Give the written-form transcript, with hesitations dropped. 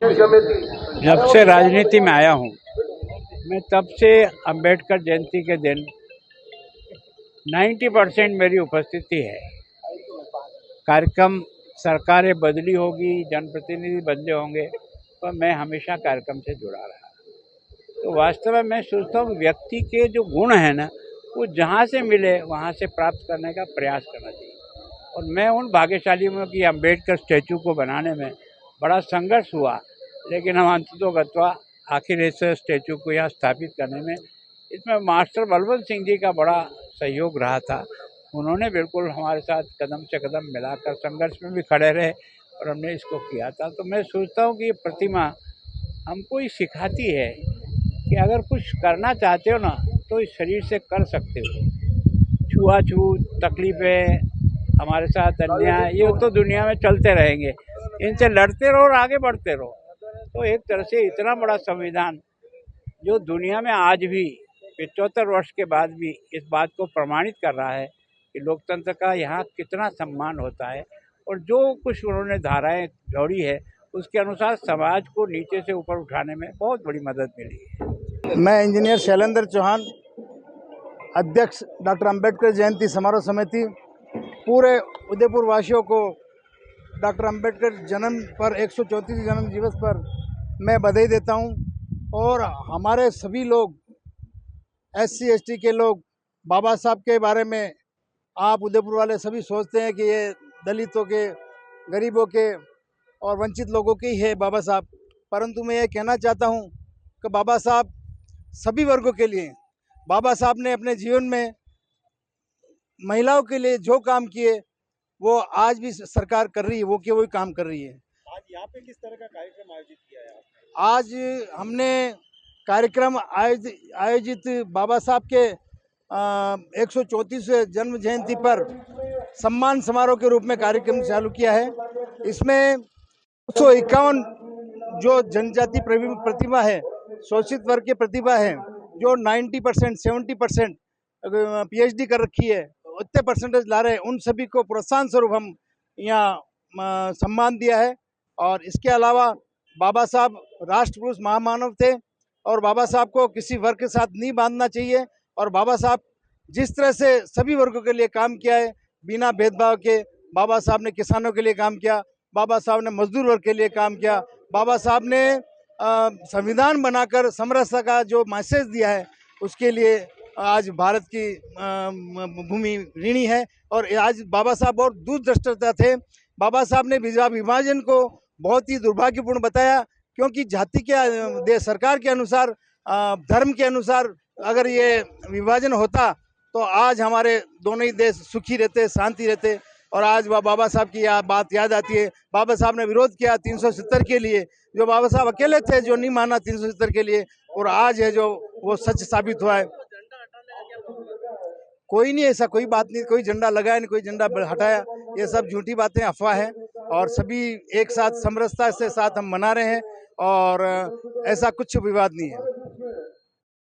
जब से राजनीति में आया हूँ मैं तब से अंबेडकर जयंती के दिन 90% मेरी उपस्थिति है। कार्यक्रम सरकारें बदली होगी, जनप्रतिनिधि बदले होंगे, पर मैं हमेशा कार्यक्रम से जुड़ा रहा। तो वास्तव में मैं सोचता हूँ व्यक्ति के जो गुण हैं ना, वो जहाँ से मिले वहाँ से प्राप्त करने का प्रयास करना चाहिए। और मैं उन भाग्यशाली हूँ कि अंबेडकर स्टैचू को बनाने में बड़ा संघर्ष हुआ, लेकिन हम अंततोगत्वा आखिर इस स्टैचू को यहाँ स्थापित करने में इसमें मास्टर बलवंत सिंह जी का बड़ा सहयोग रहा था। उन्होंने बिल्कुल हमारे साथ कदम से कदम मिलाकर संघर्ष में भी खड़े रहे और हमने इसको किया था। तो मैं सोचता हूँ कि ये प्रतिमा हमको ही सिखाती है कि अगर कुछ करना चाहते हो ना तो इस शरीर से कर सकते हो। छुआछूत, तकलीफ़ें, हमारे साथ अन्याय, ये तो दुनिया में चलते रहेंगे। इनसे लड़ते रहो और आगे बढ़ते रहो। तो एक तरह से इतना बड़ा संविधान जो दुनिया में आज भी 75 वर्ष के बाद भी इस बात को प्रमाणित कर रहा है कि लोकतंत्र का यहाँ कितना सम्मान होता है, और जो कुछ उन्होंने धाराएं जोड़ी है उसके अनुसार समाज को नीचे से ऊपर उठाने में बहुत बड़ी मदद मिली है। मैं इंजीनियर शैलेंद्र चौहान, अध्यक्ष डॉक्टर अंबेडकर जयंती समारोह समिति, पूरे उदयपुर वासियों को डॉक्टर अंबेडकर जन्म पर 134 जन्म दिवस पर मैं बधाई देता हूं। और हमारे सभी लोग SC ST के लोग बाबा साहब के बारे में, आप उदयपुर वाले सभी सोचते हैं कि ये दलितों के, गरीबों के और वंचित लोगों के ही है बाबा साहब, परंतु मैं ये कहना चाहता हूं कि बाबा साहब सभी वर्गों के लिए। बाबा साहब ने अपने जीवन में महिलाओं के लिए जो काम किए वो आज भी सरकार कर रही है, वो वही काम कर रही है। आज यहाँ पे किस तरह का कार्यक्रम आयोजित किया है आपने? आज हमने कार्यक्रम आयोजित बाबा साहब के 134वें जन्म जयंती पर सम्मान समारोह के रूप में कार्यक्रम चालू किया है। इसमें 251 जो जनजाति प्रतिभा है, शोषित वर्ग की प्रतिभा है, जो 90% 70% PhD कर रखी है, उतने परसेंटेज ला रहे हैं, उन सभी को प्रोत्साहन स्वरूप हम यहाँ सम्मान दिया है। और इसके अलावा बाबा साहब राष्ट्रपुरुष महामानव थे और बाबा साहब को किसी वर्ग के साथ नहीं बांधना चाहिए। और बाबा साहब जिस तरह से सभी वर्गों के लिए काम किया है, बिना भेदभाव के, बाबा साहब ने किसानों के लिए काम किया, बाबा साहब ने मजदूर वर्ग के लिए काम किया, बाबा साहब ने संविधान बनाकर समरसता का जो मैसेज दिया है उसके लिए आज भारत की भूमि ऋणी है। और आज बाबा साहब बहुत दूरदृष्टा थे। बाबा साहब ने विभाजन को बहुत ही दुर्भाग्यपूर्ण बताया, क्योंकि जाति के सरकार के अनुसार, धर्म के अनुसार अगर ये विभाजन होता तो आज हमारे दोनों ही देश सुखी रहते, शांति रहते। और आज बाबा साहब की बात याद आती है। बाबा साहब ने विरोध किया 370 के लिए, जो बाबा साहब अकेले थे जो नहीं माना 370 के लिए, और आज है जो वो सच साबित हुआ है। कोई नहीं, ऐसा कोई बात नहीं, कोई झंडा लगाया नहीं, कोई झंडा हटाया, ये सब झूठी बातें, अफवाह है। और सभी एक साथ समरसता से साथ हम मना रहे हैं और ऐसा कुछ विवाद नहीं है।